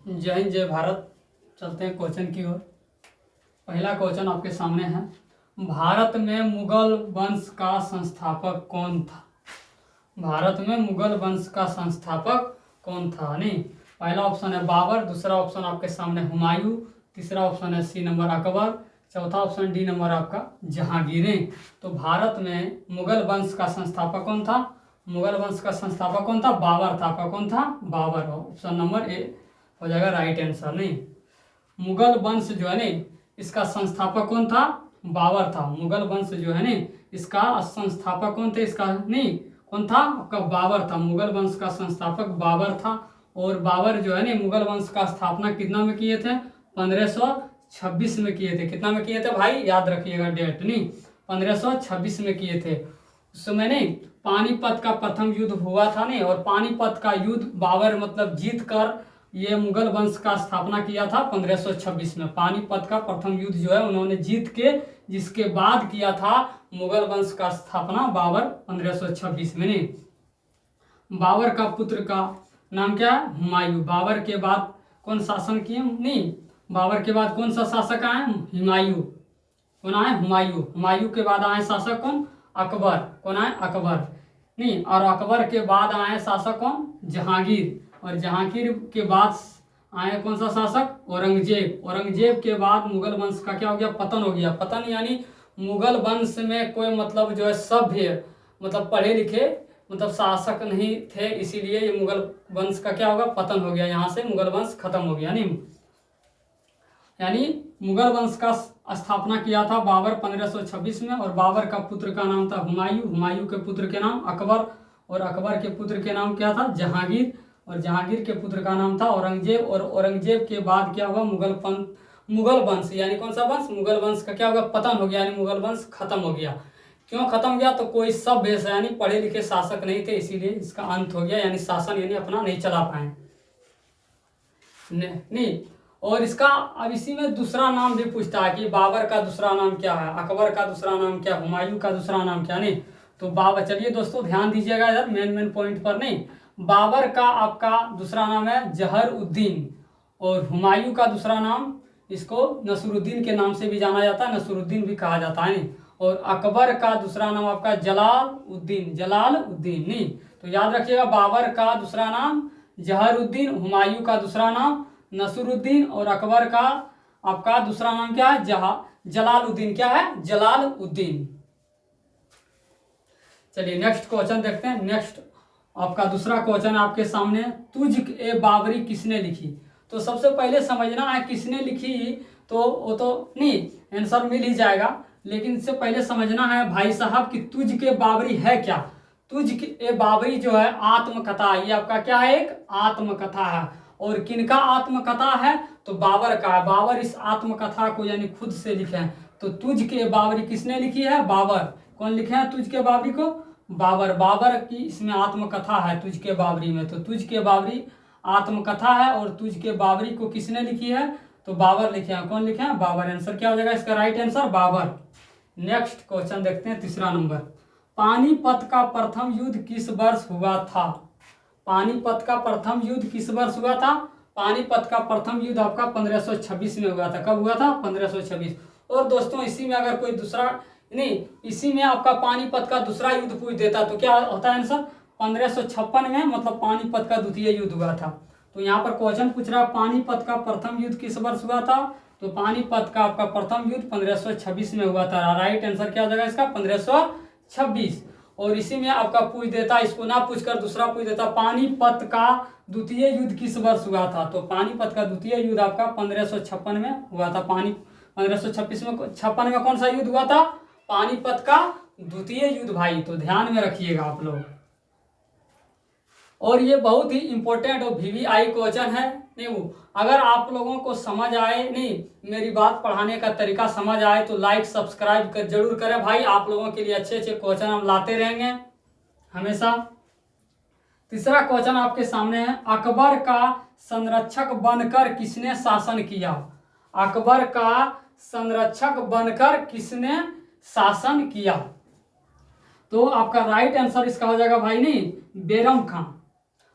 जय हिंद जय भारत। चलते हैं क्वेश्चन की ओर। पहला क्वेश्चन आपके सामने है, भारत में मुगल वंश का संस्थापक कौन था? भारत में मुगल वंश का संस्थापक कौन था? नहीं, पहला ऑप्शन है बाबर, दूसरा ऑप्शन आपके सामने हुमायूं, तीसरा ऑप्शन है सी नंबर अकबर, चौथा ऑप्शन डी नंबर आपका जहांगीर। तो भारत में मुगल वंश का संस्थापक कौन था? मुगल वंश का संस्थापक कौन था? बाबर था। आपका कौन था? बाबर। ऑप्शन नंबर ए हो जाएगा राइट आंसर। नहीं, मुगल वंश जो है नहीं, इसका संस्थापक कौन था? बाबर था। मुगल वंश जो है नहीं, इसका संस्थापक कौन थे? इसका नहीं, कौन था? आपका बाबर था। मुगल वंश का संस्थापक बाबर था। और बाबर जो है नहीं, मुगल वंश का स्थापना कितना में किए थे? 1526 में किए थे। कितना में किए थे भाई? याद रखिएगा डेट। नहीं, 1526 में किए थे। उस समय नहीं, पानीपत का प्रथम युद्ध हुआ था नहीं, और पानीपत का युद्ध बाबर मतलब जीत कर ये मुगल वंश का स्थापना किया था 1526 में। पानीपत का प्रथम युद्ध जो है उन्होंने जीत के, जिसके बाद किया था मुगल वंश का स्थापना बाबर 1526 में। नहीं, बाबर का पुत्र का नाम क्या है? हुमायूं। बाबर के बाद कौन शासन किए? नहीं, बाबर के बाद कौन सा शासक आए? हुमायूं। कौन आए? हुमायूं। हुमायूं के बाद आए शासक कौन? अकबर। कौन आए? अकबर। नहीं, और अकबर के बाद आए शासक कौन? जहांगीर। और जहांगीर के बाद आए कौन सा शासक? औरंगजेब। औरंगजेब के बाद मुगल वंश का क्या हो गया? पतन हो गया। पतन यानी मुगल वंश में कोई मतलब जो है सभ्य मतलब पढ़े लिखे मतलब शासक नहीं थे, इसीलिए ये मुगल वंश का क्या होगा? पतन हो गया। यहाँ से मुगल वंश खत्म हो गया। नहीं, यानी मुगल वंश का स्थापना किया था बाबर 1526 में, और बाबर का पुत्र का नाम था हुमायूं। हुमायूं के पुत्र के नाम अकबर, और अकबर के पुत्र के नाम क्या था? जहांगीर, और जहांगीर के पुत्र का नाम था औरंगजेब। और औरंगजेब के बाद क्या हुआ? मुगल वंश यानी कौन सा वंश? मुगल वंश का क्या होगा? पतन हो गया, यानी मुगल वंश खत्म हो गया। क्यों खत्म हो गया? तो कोई सभ्य यानी पढ़े लिखे शासक नहीं थे, इसीलिए इसका अंत हो गया, यानी शासन यानी अपना नहीं चला पाए। नहीं, और इसका अब इसी में दूसरा नाम भी पूछता है कि बाबर का दूसरा नाम क्या है, अकबर का दूसरा नाम क्या, हुमायूं का दूसरा नाम क्या। नहीं, तो बाबर, चलिए दोस्तों ध्यान दीजिएगा इधर मेन पॉइंट पर। नहीं, बाबर का आपका दूसरा नाम है जहर-उद्दीन, और हुमायूं का दूसरा नाम इसको नसरुद्दीन के नाम से भी जाना जाता है, नसरुद्दीन भी कहा जाता है। नहीं, और अकबर का दूसरा नाम आपका जलाल-उद्दीन। जलाल-उद्दीन। नहीं, तो याद रखिएगा बाबर का दूसरा नाम जहर-उद्दीन, हुमायूं का दूसरा नाम नसरुद्दीन, और अकबर का आपका दूसरा नाम क्या है? जलालुद्दीन। क्या है? जलालुद्दीन। चलिए नेक्स्ट क्वेश्चन देखते हैं। नेक्स्ट आपका दूसरा क्वेश्चन आपके सामने, तुझ-ए-बाबरी किसने लिखी? तो सबसे पहले समझना है किसने लिखी, तो वो तो नहीं आंसर मिल ही जाएगा, लेकिन इससे पहले समझना है भाई साहब कि तुझ-के-बाबरी है क्या। तुझ-ए-बाबरी जो है आत्मकथा, ये आपका क्या है? एक आत्मकथा है। और किनका आत्मकथा है? तो बाबर का है। बाबर इस आत्मकथा को यानी खुद से लिखे हैं। तो तुझ-के-बाबरी किसने लिखी है? बाबर। कौन लिखे हैं तुझ-के-बाबरी को? बाबर। बाबर की इसमें आत्मकथा है तुझ-के-बाबरी में। तो तुझ-के-बाबरी आत्मकथा है, और तुझ-के-बाबरी को किसने लिखी है? तो बाबर लिखे हैं। कौन लिखे हैं? बाबर। आंसर क्या हो जाएगा इसका? राइट आंसर बाबर। नेक्स्ट क्वेश्चन देखते हैं, तीसरा नंबर, पानीपत का प्रथम युद्ध किस वर्ष हुआ था? पानीपत का प्रथम युद्ध किस वर्ष हुआ था? पानीपत का प्रथम युद्ध आपका 1526 में हुआ था। कब हुआ था? 1526। और दोस्तों इसी में अगर कोई दूसरा नहीं, इसी में आपका पानीपत का दूसरा युद्ध पूछ देता तो क्या होता है आंसर? 1556 में मतलब पानीपत का द्वितीय युद्ध हुआ था। तो यहाँ पर क्वेश्चन पूछ रहा है पानीपत का प्रथम युद्ध किस वर्ष हुआ था? तो पानीपत का आपका प्रथम युद्ध 1526 में हुआ था। राइट आंसर क्या हो जाएगा इसका? 1526। और इसी में आपका पूछ देता, इसको ना पूछकर दूसरा पूछ देता, पानीपत का द्वितीय युद्ध किस वर्ष हुआ था? तो पानीपत का द्वितीय युद्ध आपका 1556 में हुआ था। 1556 में 56 में कौन सा युद्ध हुआ था? पानीपत का द्वितीय युद्ध भाई, तो ध्यान में रखिएगा आप लोग। और ये बहुत ही इंपॉर्टेंट और वीवीआई क्वेश्चन है। नहीं, वो अगर आप लोगों को समझ आए, नहीं मेरी बात पढ़ाने का तरीका समझ आए, तो लाइक सब्सक्राइब कर जरूर करें भाई। आप लोगों के लिए अच्छे अच्छे क्वेश्चन हम लाते रहेंगे हमेशा। तीसरा क्वेश्चन आपके सामने है, अकबर का संरक्षक बनकर किसने शासन किया? अकबर का संरक्षक बनकर किसने शासन किया? तो आपका राइट आंसर इसका हो जाएगा भाई नहीं, बैरम खान।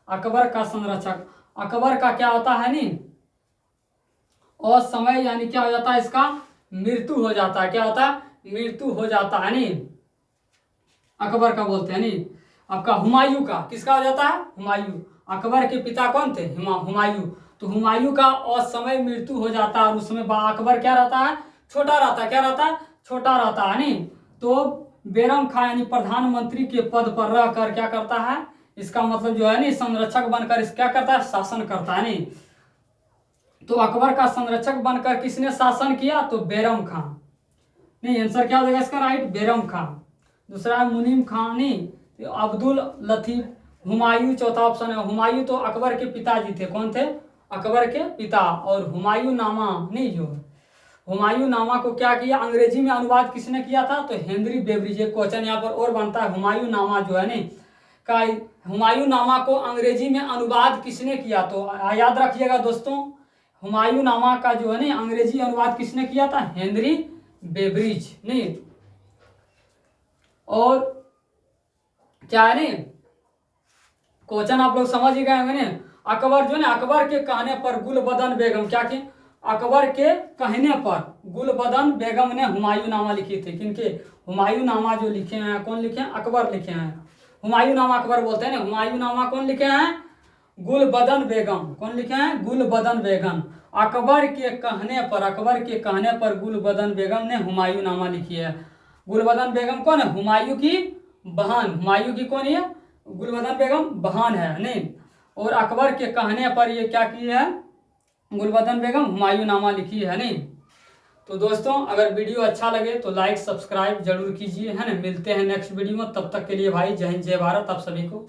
अकबर का संरक्षक, अकबर का क्या होता है नहीं, असमय यानी क्या हो जाता है, इसका मृत्यु हो जाता है। क्या होता है, मृत्यु हो जाता है। नहीं, अकबर का बोलते हैं नहीं, आपका हुमायूं का, किसका हो जाता है, हुमायूं। अकबर के पिता कौन थे, हुमायूं। तो हुमायूं का असमय मृत्यु हो जाता है और उसमें अकबर क्या रहता है, छोटा रहता है। क्या रहता है, छोटा रहता है। नहीं, तो बैरम खां यानी प्रधानमंत्री के पद पर रहकर क्या करता है, इसका मतलब जो है नहीं, संरक्षक बनकर इस क्या करता है, शासन करता है। नहीं, तो अकबर का संरक्षक बनकर किसने शासन किया, तो बैरम खां। नहीं, आंसर क्या हो जाएगा इसका राइट, बैरम खां। दूसरा है मुनीम खां, नहीं, तो अब्दुल लतीफ, हुमायूं चौथा ऑप्शन है। हुमायूं तो अकबर के पिताजी थे, कौन थे, अकबर के पिता। और हुमायूं नामा नहीं, जो हुमायूं नामा को क्या किया, अंग्रेजी में अनुवाद किसने किया था, तो हेनरी बेवरिज। एक क्वेश्चन यहाँ पर और बनता है, हुमायूं नामा जो है नहीं का, हुमायूं नामा को अंग्रेजी में अनुवाद किसने किया, तो याद रखिएगा दोस्तों, हुमायूं नामा का जो है ना अंग्रेजी अनुवाद किसने किया था, हेनरी बेवरिज। नहीं, और क्या है नहीं, क्वेश्चन आप लोग समझ ही गए होंगे ना। अकबर जो है ना, अकबर के कहने पर गुलबदन बेगम क्या की, अकबर के कहने पर गुलबदन बेगम ने हुमायूं नामा लिखी थी। किनके, हुमायूं नामा जो लिखे हैं, कौन लिखे हैं, अकबर लिखे हैं। हुमायूं नामा अकबर बोलते हैं ना, हुमायूं नामा कौन लिखे हैं, गुलबदन बेगम। कौन लिखे हैं, गुलबदन बेगम। अकबर के कहने पर, अकबर के कहने पर गुलबदन बेगम ने हुमायूं नामा लिखी है। गुलबदन बेगम कौन है, हुमायूं की बहन। हुमायूं की कौन है, गुलबदन बेगम बहन है। नहीं, और अकबर के कहने पर ये क्या की है, गुलबदन बेगम हुमायूं नामा लिखी है। नहीं, तो दोस्तों अगर वीडियो अच्छा लगे तो लाइक सब्सक्राइब जरूर कीजिए, है ना। मिलते हैं नेक्स्ट वीडियो में, तब तक के लिए भाई जय हिंद जय भारत आप सभी को।